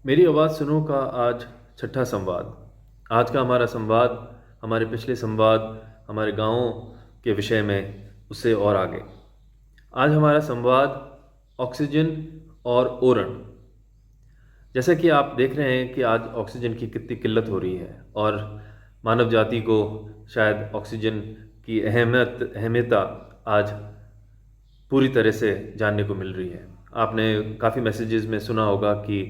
मेरी आवाज़ सुनो का आज छठा संवाद। आज का हमारा संवाद हमारे पिछले संवाद हमारे गाँव के विषय में उससे और आगे। आज हमारा संवाद ऑक्सीजन और ओरण। जैसा कि आप देख रहे हैं कि आज ऑक्सीजन की कितनी किल्लत हो रही है और मानव जाति को शायद ऑक्सीजन की अहमियता आज पूरी तरह से जानने को मिल रही है। आपने काफ़ी मैसेजेस में सुना होगा कि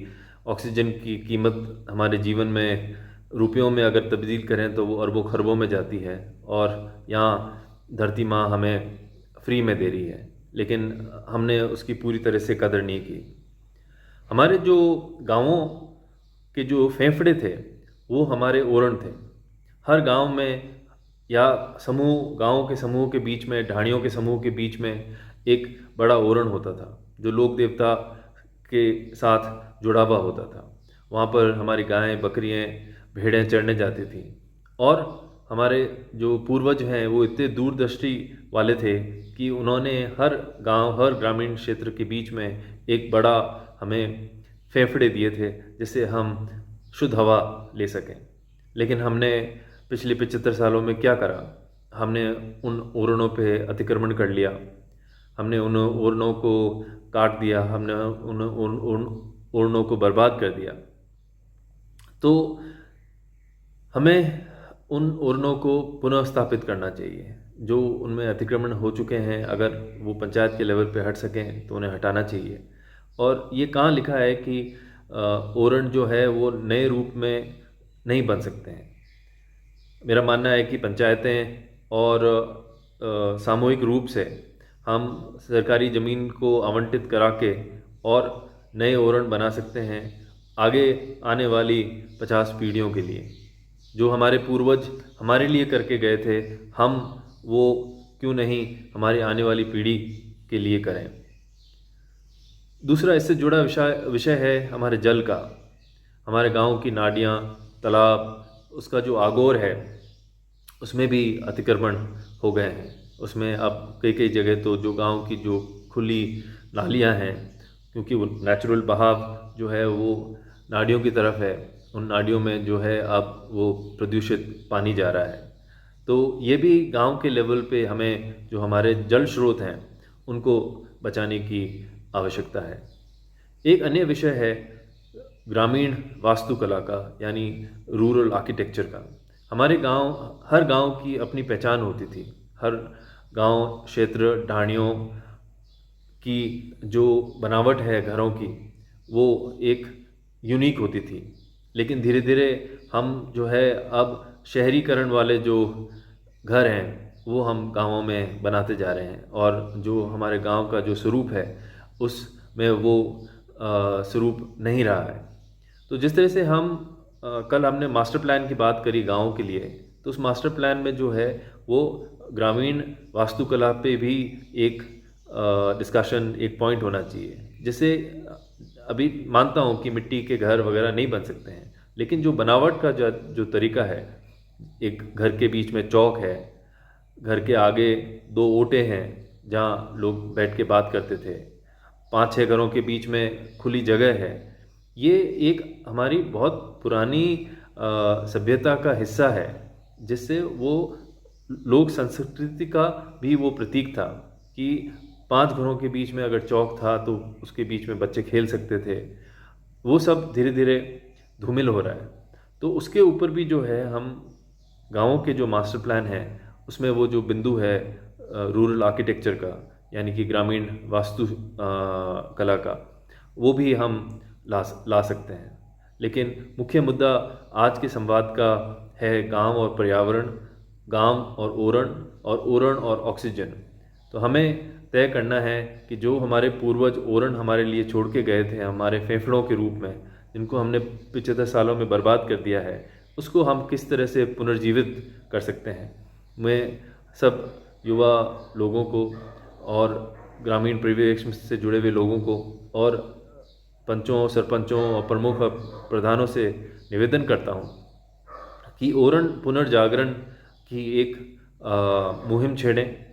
ऑक्सीजन की कीमत हमारे जीवन में रुपयों में अगर तब्दील करें तो वो अरबों खरबों में जाती है और यहाँ धरती माँ हमें फ्री में दे रही है, लेकिन हमने उसकी पूरी तरह से कदर नहीं की। हमारे जो गाँवों के जो फेफड़े थे वो हमारे ओरण थे। हर गांव में या समूह गांवों के समूह के बीच में, ढाणियों के समूह के बीच में एक बड़ा ओरण होता था जो लोक देवता के साथ जुड़ा हुआ होता था। वहाँ पर हमारी गायें, बकरियाँ, भेड़ें चरने जाती थीं और हमारे जो पूर्वज हैं वो इतने दूरदृष्टि वाले थे कि उन्होंने हर गांव, हर ग्रामीण क्षेत्र के बीच में एक बड़ा हमें फेफड़े दिए थे जिससे हम शुद्ध हवा ले सकें। लेकिन हमने पिछले 75 सालों में क्या करा? हमने उन ओरणों पे अतिक्रमण कर लिया, हमने उन ओरणों को काट दिया, हमने उन ओरणों को बर्बाद कर दिया। तो हमें उन ओरणों को पुनः स्थापित करना चाहिए। जो उनमें अतिक्रमण हो चुके हैं, अगर वो पंचायत के लेवल पे हट सकें तो उन्हें हटाना चाहिए। और ये कहाँ लिखा है कि ओरण जो है वो नए रूप में नहीं बन सकते हैं। मेरा मानना है कि पंचायतें और सामूहिक रूप से हम सरकारी ज़मीन को आवंटित करा के और नए ओरण बना सकते हैं आगे आने वाली 50 पीढ़ियों के लिए। जो हमारे पूर्वज हमारे लिए करके गए थे, हम वो क्यों नहीं हमारी आने वाली पीढ़ी के लिए करें। दूसरा इससे जुड़ा विषय है हमारे जल का। हमारे गांव की नालियाँ, तालाब, उसका जो आगोर है उसमें भी अतिक्रमण हो गए हैं। उसमें अब कई कई जगह तो जो गांव की जो खुली नालियाँ हैं, क्योंकि वो नेचुरल बहाव जो है वो नालियों की तरफ है, उन नालियों में जो है अब वो प्रदूषित पानी जा रहा है। तो ये भी गांव के लेवल पे हमें जो हमारे जल स्रोत हैं उनको बचाने की आवश्यकता है। एक अन्य विषय है ग्रामीण वास्तुकला का, यानी रूरल आर्किटेक्चर का। हमारे गांव, हर गांव की अपनी पहचान होती थी। हर गांव, क्षेत्र, ढाणियों की जो बनावट है घरों की वो एक यूनिक होती थी। लेकिन धीरे धीरे हम जो है अब शहरीकरण वाले जो घर हैं वो हम गांवों में बनाते जा रहे हैं और जो हमारे गांव का जो स्वरूप है उसमें वो स्वरूप नहीं रहा है। तो जिस तरह से हम कल हमने मास्टर प्लान की बात करी गाँव के लिए, तो उस मास्टर प्लान में जो है वो ग्रामीण वास्तुकला पे भी एक डिस्कशन, एक पॉइंट होना चाहिए। जैसे अभी मानता हूँ कि मिट्टी के घर वगैरह नहीं बन सकते हैं, लेकिन जो बनावट का जो तरीका है, एक घर के बीच में चौक है, घर के आगे 2 ओटे हैं जहाँ लोग बैठ के बात करते थे, 5-6 घरों के बीच में खुली जगह है। ये एक हमारी बहुत पुरानी सभ्यता का हिस्सा है, जिससे वो लोक संस्कृति का भी वो प्रतीक था कि 5 घरों के बीच में अगर चौक था तो उसके बीच में बच्चे खेल सकते थे। वो सब धीरे धीरे धूमिल हो रहा है। तो उसके ऊपर भी जो है हम गाँवों के जो मास्टर प्लान है उसमें वो जो बिंदु है रूरल आर्किटेक्चर का, यानी कि ग्रामीण वास्तु कला का, वो भी हम ला सकते हैं। लेकिन मुख्य मुद्दा आज के संवाद का है गांव और पर्यावरण, गांव और ओरण और ऑक्सीजन। तो हमें तय करना है कि जो हमारे पूर्वज ओरण हमारे लिए छोड़ के गए थे हमारे फेफड़ों के रूप में, जिनको हमने 75 सालों में बर्बाद कर दिया है, उसको हम किस तरह से पुनर्जीवित कर सकते हैं। मैं सब युवा लोगों को और ग्रामीण परिवेश से जुड़े हुए लोगों को और पंचों, सरपंचों और प्रमुख प्रधानों से निवेदन करता हूँ कि ओरण पुनर्जागरण की एक मुहिम छेड़ें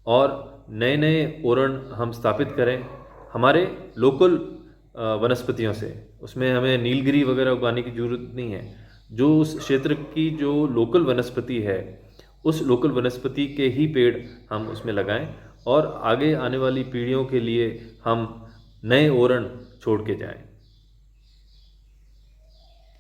और नए नए ओरण हम स्थापित करें। हमारे लोकल वनस्पतियों से। उसमें हमें नीलगिरी वगैरह उगाने की ज़रूरत नहीं है। जो उस क्षेत्र की जो लोकल वनस्पति है, उस लोकल वनस्पति के ही पेड़ हम उसमें लगाएं और आगे आने वाली पीढ़ियों के लिए हम नए ओरण छोड़ के जाएं।